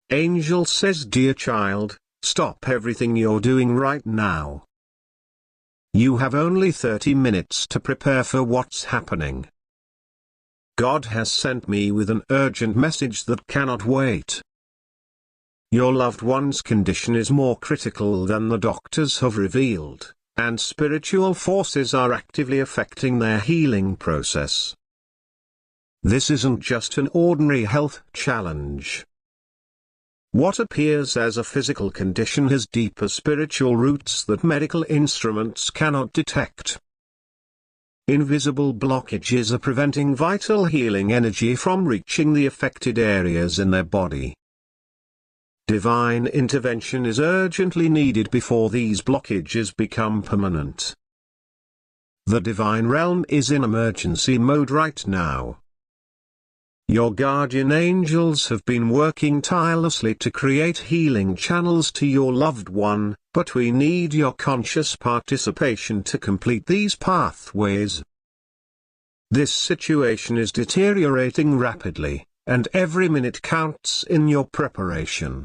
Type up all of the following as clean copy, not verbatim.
Angel says, dear child, stop everything you're doing right now. You have only 30 minutes to prepare for what's happening. God has sent me with an urgent message that cannot wait. Your loved one's condition is more critical than the doctors have revealed, and spiritual forces are actively affecting their healing process. This isn't just an ordinary health challenge. What appears as a physical condition has deeper spiritual roots that medical instruments cannot detect. Invisible blockages are preventing vital healing energy from reaching the affected areas in their body. Divine intervention is urgently needed before these blockages become permanent. The divine realm is in emergency mode right now. Your guardian angels have been working tirelessly to create healing channels to your loved one, but we need your conscious participation to complete these pathways. This situation is deteriorating rapidly, and every minute counts in your preparation.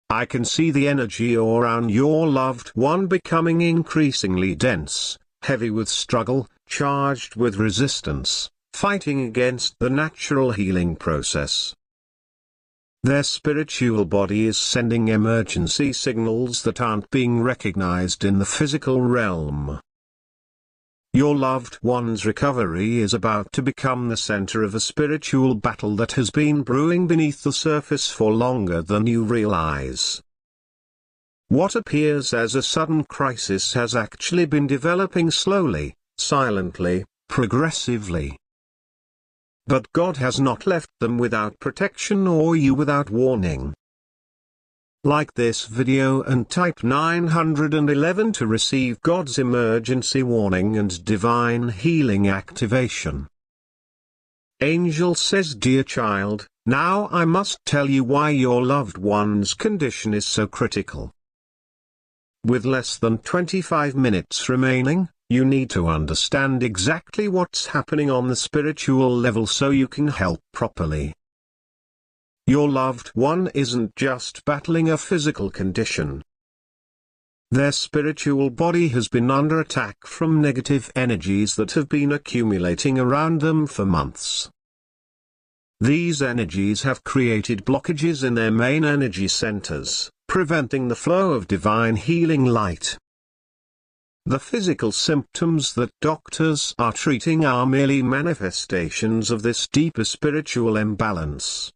I can see the energy around your loved one becoming increasingly dense, heavy with struggle, charged with resistance, fighting against the natural healing process. Their spiritual body is sending emergency signals that aren't being recognized in the physical realm. Your loved one's recovery is about to become the center of a spiritual battle that has been brewing beneath the surface for longer than you realize. What appears as a sudden crisis has actually been developing slowly, silently, progressively. But God has not left them without protection or you without warning. Like this video and type 911 to receive God's emergency warning and divine healing activation. Angel says, dear child, now I must tell you why your loved one's condition is so critical. With less than 25 minutes remaining, you need to understand exactly what's happening on the spiritual level so you can help properly. Your loved one isn't just battling a physical condition. Their spiritual body has been under attack from negative energies that have been accumulating around them for months. These energies have created blockages in their main energy centers, preventing the flow of divine healing light. The physical symptoms that doctors are treating are merely manifestations of this deeper spiritual imbalance.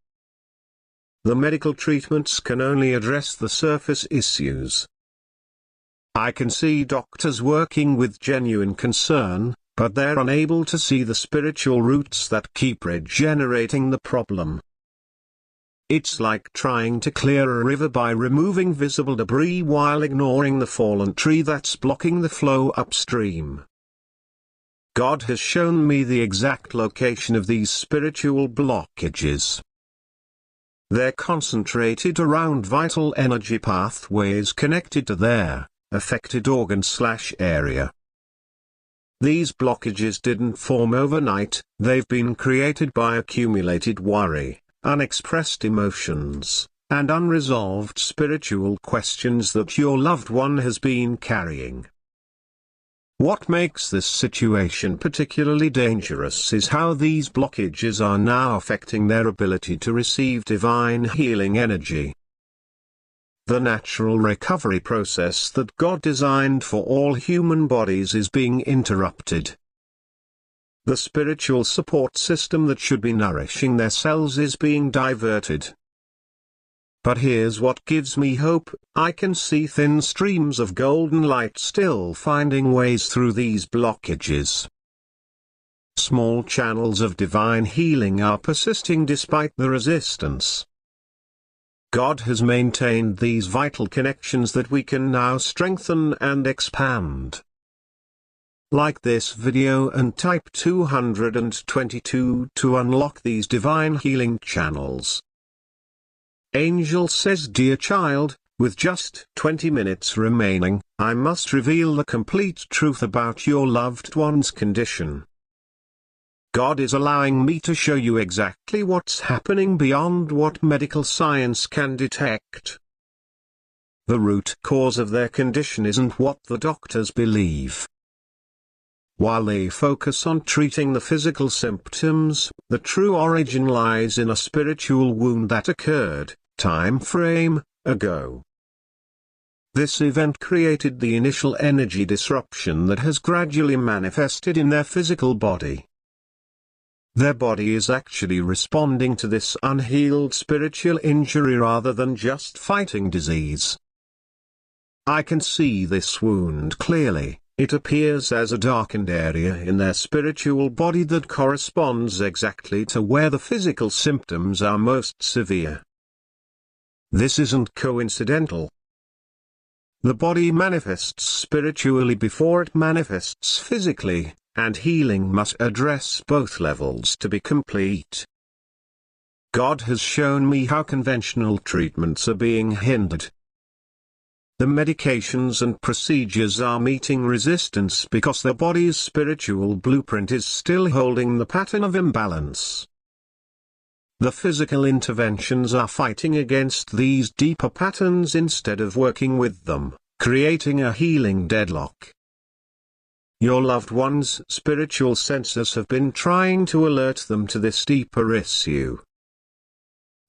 The medical treatments can only address the surface issues. I can see doctors working with genuine concern, but they're unable to see the spiritual roots that keep regenerating the problem. It's like trying to clear a river by removing visible debris while ignoring the fallen tree that's blocking the flow upstream. God has shown me the exact location of these spiritual blockages. They're concentrated around vital energy pathways connected to their affected organ/area. These blockages didn't form overnight, they've been created by accumulated worry, unexpressed emotions, and unresolved spiritual questions that your loved one has been carrying. What makes this situation particularly dangerous is how these blockages are now affecting their ability to receive divine healing energy. The natural recovery process that God designed for all human bodies is being interrupted. The spiritual support system that should be nourishing their cells is being diverted. But here's what gives me hope: I can see thin streams of golden light still finding ways through these blockages. Small channels of divine healing are persisting despite the resistance. God has maintained these vital connections that we can now strengthen and expand. Like this video and type 222 to unlock these divine healing channels. Angel says, dear child, with just 20 minutes remaining, I must reveal the complete truth about your loved one's condition. God is allowing me to show you exactly what's happening beyond what medical science can detect. The root cause of their condition isn't what the doctors believe. While they focus on treating the physical symptoms, the true origin lies in a spiritual wound that occurred, time frame, ago. This event created the initial energy disruption that has gradually manifested in their physical body. Their body is actually responding to this unhealed spiritual injury rather than just fighting disease. I can see this wound clearly. It appears as a darkened area in their spiritual body that corresponds exactly to where the physical symptoms are most severe. This isn't coincidental. The body manifests spiritually before it manifests physically, and healing must address both levels to be complete. God has shown me how conventional treatments are being hindered. The medications and procedures are meeting resistance because their body's spiritual blueprint is still holding the pattern of imbalance. The physical interventions are fighting against these deeper patterns instead of working with them, creating a healing deadlock. Your loved one's spiritual senses have been trying to alert them to this deeper issue.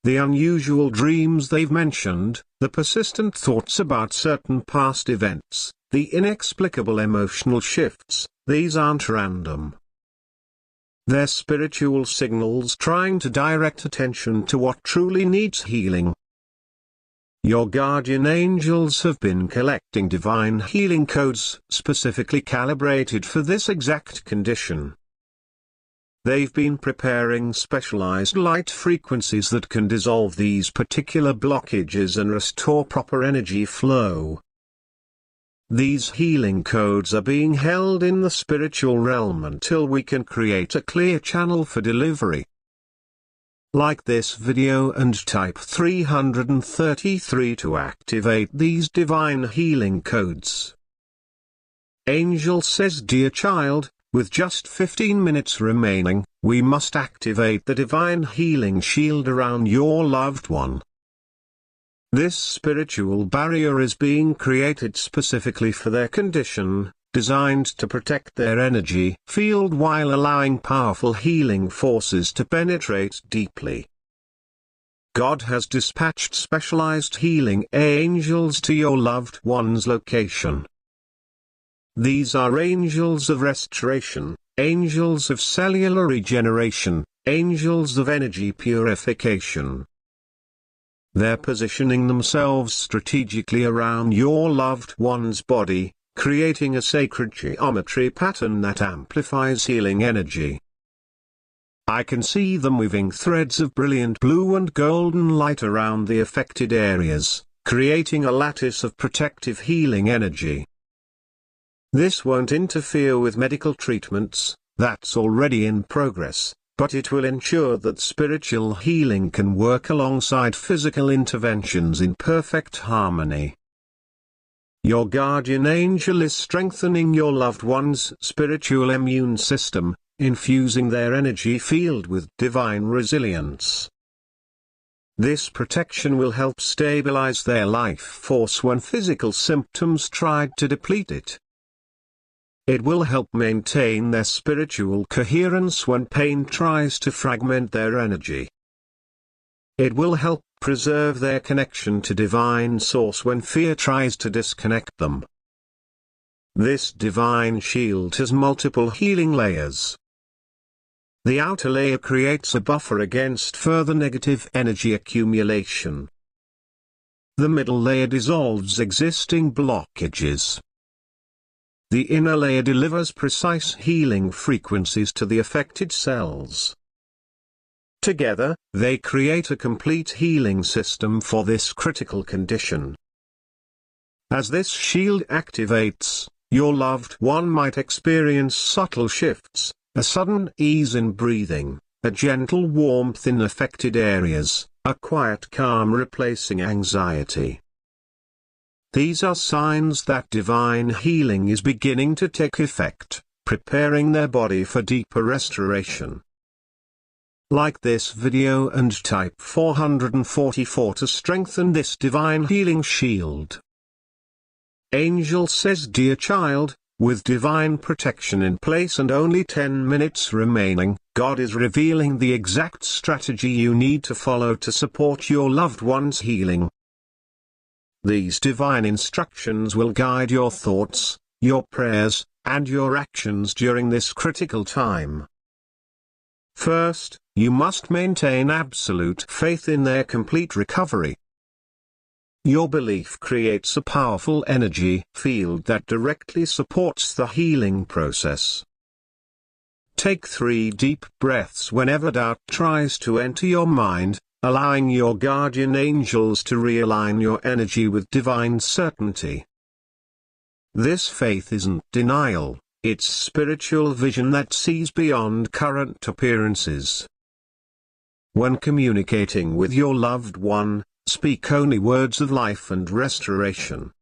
The unusual dreams they've mentioned, the persistent thoughts about certain past events, the inexplicable emotional shifts, these aren't random. They're spiritual signals trying to direct attention to what truly needs healing. Your guardian angels have been collecting divine healing codes specifically calibrated for this exact condition. They've been preparing specialized light frequencies that can dissolve these particular blockages and restore proper energy flow. These healing codes are being held in the spiritual realm until we can create a clear channel for delivery. Like this video and type 333 to activate these divine healing codes. Angel says, dear child, with just 15 minutes remaining, we must activate the divine healing shield around your loved one. This spiritual barrier is being created specifically for their condition, designed to protect their energy field while allowing powerful healing forces to penetrate deeply. God has dispatched specialized healing angels to your loved one's location. These are angels of restoration, angels of cellular regeneration, angels of energy purification. They're positioning themselves strategically around your loved one's body, creating a sacred geometry pattern that amplifies healing energy. I can see them weaving threads of brilliant blue and golden light around the affected areas, creating a lattice of protective healing energy. This won't interfere with medical treatments, that's already in progress, but it will ensure that spiritual healing can work alongside physical interventions in perfect harmony. Your guardian angel is strengthening your loved one's spiritual immune system, infusing their energy field with divine resilience. This protection will help stabilize their life force when physical symptoms tried to deplete it. It will help maintain their spiritual coherence when pain tries to fragment their energy. It will help preserve their connection to divine source when fear tries to disconnect them. This divine shield has multiple healing layers. The outer layer creates a buffer against further negative energy accumulation. The middle layer dissolves existing blockages. The inner layer delivers precise healing frequencies to the affected cells. Together, they create a complete healing system for this critical condition. As this shield activates, your loved one might experience subtle shifts, a sudden ease in breathing, a gentle warmth in affected areas, a quiet calm replacing anxiety. These are signs that divine healing is beginning to take effect, preparing their body for deeper restoration. Like this video and type 444 to strengthen this divine healing shield. Angel says, dear child, with divine protection in place and only 10 minutes remaining, God is revealing the exact strategy you need to follow to support your loved one's healing. These divine instructions will guide your thoughts, your prayers, and your actions during this critical time. First, you must maintain absolute faith in their complete recovery. Your belief creates a powerful energy field that directly supports the healing process. Take 3 deep breaths whenever doubt tries to enter your mind, allowing your guardian angels to realign your energy with divine certainty. This faith isn't denial, it's spiritual vision that sees beyond current appearances. When communicating with your loved one, speak only words of life and restoration.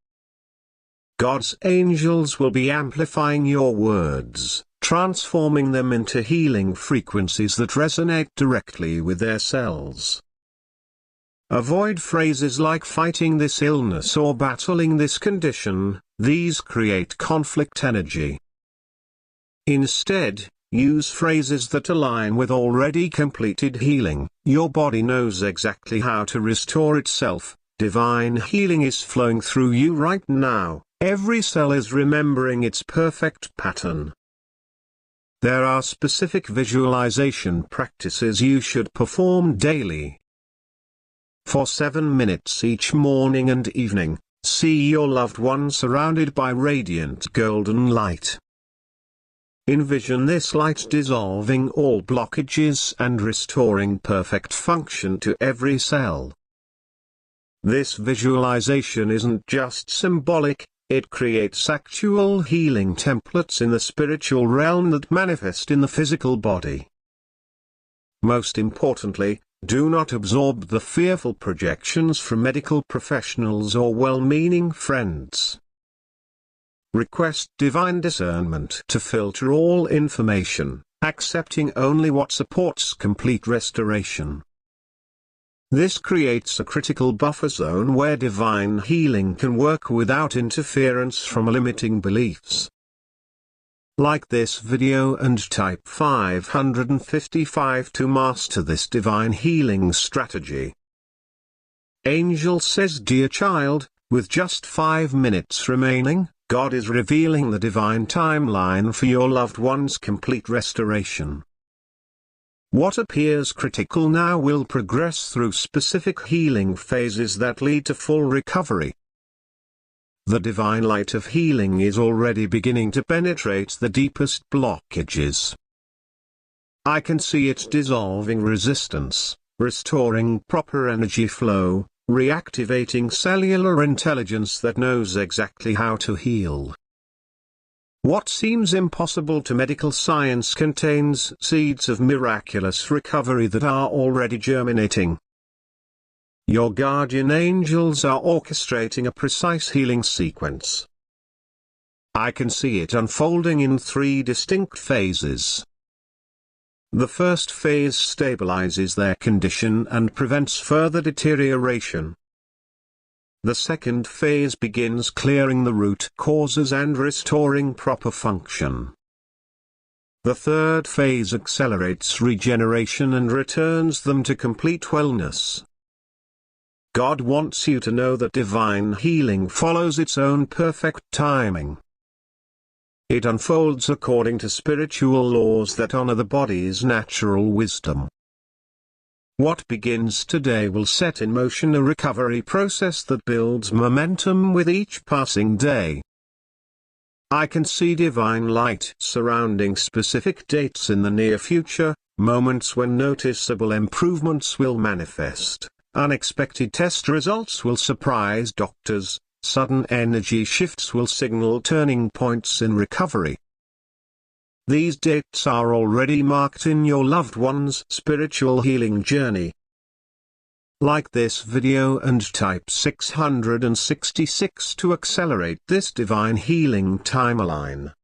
God's angels will be amplifying your words, transforming them into healing frequencies that resonate directly with their cells. Avoid phrases like fighting this illness or battling this condition, these create conflict energy. Instead, use phrases that align with already completed healing. Your body knows exactly how to restore itself. Divine healing is flowing through you right now. Every cell is remembering its perfect pattern. There are specific visualization practices you should perform daily. For 7 minutes each morning and evening, see your loved one surrounded by radiant golden light. Envision this light dissolving all blockages and restoring perfect function to every cell. This visualization isn't just symbolic, it creates actual healing templates in the spiritual realm that manifest in the physical body. Most importantly, do not absorb the fearful projections from medical professionals or well-meaning friends. Request divine discernment to filter all information, accepting only what supports complete restoration. This creates a critical buffer zone where divine healing can work without interference from limiting beliefs. Like this video and type 555 to master this divine healing strategy. Angel says, dear child, with just 5 minutes remaining, God is revealing the divine timeline for your loved one's complete restoration. What appears critical now will progress through specific healing phases that lead to full recovery. The divine light of healing is already beginning to penetrate the deepest blockages. I can see it dissolving resistance, restoring proper energy flow, reactivating cellular intelligence that knows exactly how to heal. What seems impossible to medical science contains seeds of miraculous recovery that are already germinating. Your guardian angels are orchestrating a precise healing sequence. I can see it unfolding in 3 distinct phases. The first phase stabilizes their condition and prevents further deterioration. The second phase begins clearing the root causes and restoring proper function. The third phase accelerates regeneration and returns them to complete wellness. God wants you to know that divine healing follows its own perfect timing. It unfolds according to spiritual laws that honor the body's natural wisdom. What begins today will set in motion a recovery process that builds momentum with each passing day. I can see divine light surrounding specific dates in the near future, moments when noticeable improvements will manifest. Unexpected test results will surprise doctors, sudden energy shifts will signal turning points in recovery. These dates are already marked in your loved one's spiritual healing journey. Like this video and type 666 to accelerate this divine healing timeline.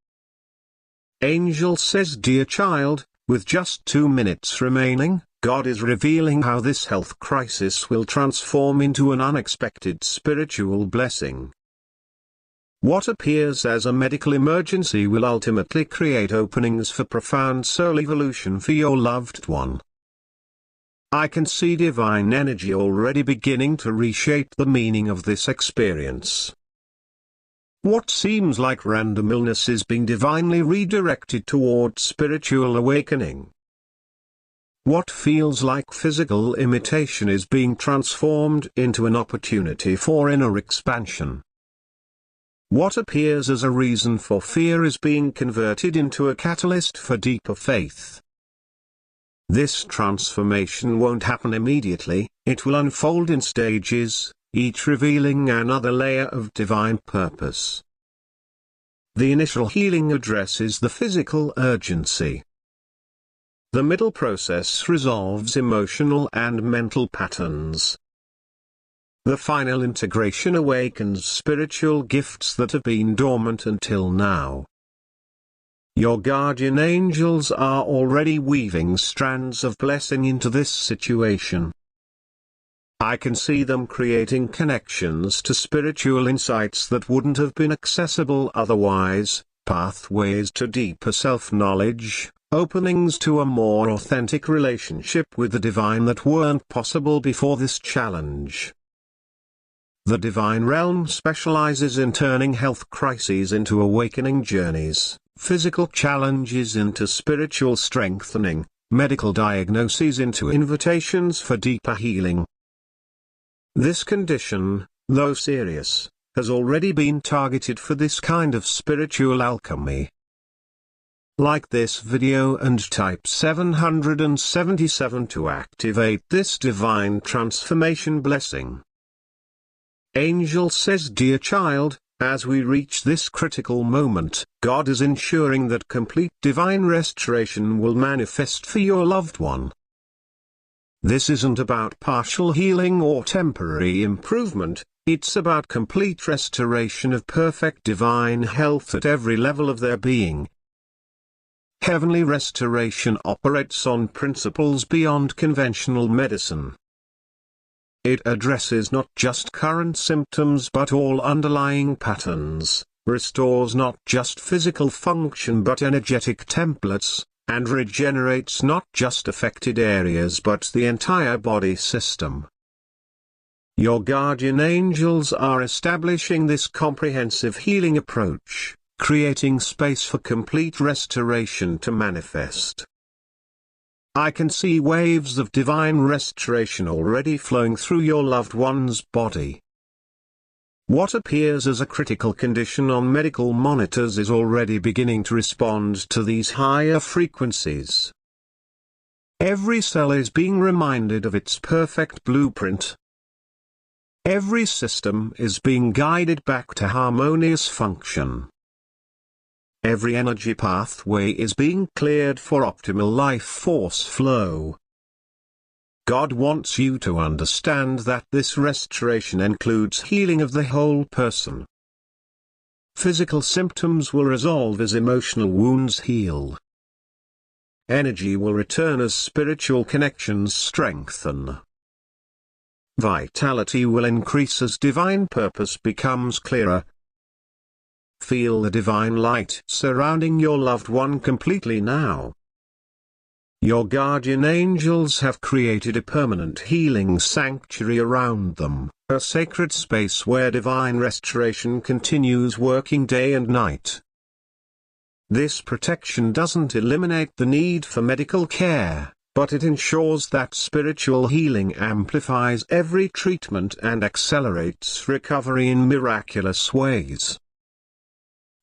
Angel says, dear child, with just 2 minutes remaining, God is revealing how this health crisis will transform into an unexpected spiritual blessing. What appears as a medical emergency will ultimately create openings for profound soul evolution for your loved one. I can see divine energy already beginning to reshape the meaning of this experience. What seems like random illness is being divinely redirected toward spiritual awakening. What feels like physical limitation is being transformed into an opportunity for inner expansion. What appears as a reason for fear is being converted into a catalyst for deeper faith. This transformation won't happen immediately, it will unfold in stages, each revealing another layer of divine purpose. The initial healing addresses the physical urgency. The middle process resolves emotional and mental patterns. The final integration awakens spiritual gifts that have been dormant until now. Your guardian angels are already weaving strands of blessing into this situation. I can see them creating connections to spiritual insights that wouldn't have been accessible otherwise, pathways to deeper self-knowledge, openings to a more authentic relationship with the divine that weren't possible before this challenge. The divine realm specializes in turning health crises into awakening journeys, physical challenges into spiritual strengthening, medical diagnoses into invitations for deeper healing. This condition, though serious, has already been targeted for this kind of spiritual alchemy. Like this video and type 777 to activate this divine transformation blessing. Angel says, dear child, as we reach this critical moment, God is ensuring that complete divine restoration will manifest for your loved one. This isn't about partial healing or temporary improvement, it's about complete restoration of perfect divine health at every level of their being. Heavenly restoration operates on principles beyond conventional medicine. It addresses not just current symptoms but all underlying patterns, restores not just physical function but energetic templates, and regenerates not just affected areas but the entire body system. Your guardian angels are establishing this comprehensive healing approach, creating space for complete restoration to manifest. I can see waves of divine restoration already flowing through your loved one's body. What appears as a critical condition on medical monitors is already beginning to respond to these higher frequencies. Every cell is being reminded of its perfect blueprint. Every system is being guided back to harmonious function. Every energy pathway is being cleared for optimal life force flow. God wants you to understand that this restoration includes healing of the whole person. Physical symptoms will resolve as emotional wounds heal. Energy will return as spiritual connections strengthen. Vitality will increase as divine purpose becomes clearer. Feel the divine light surrounding your loved one completely now. Your guardian angels have created a permanent healing sanctuary around them, a sacred space where divine restoration continues working day and night. This protection doesn't eliminate the need for medical care, but it ensures that spiritual healing amplifies every treatment and accelerates recovery in miraculous ways.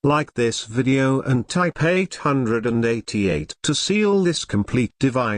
Like this video and type 888 to seal this complete divine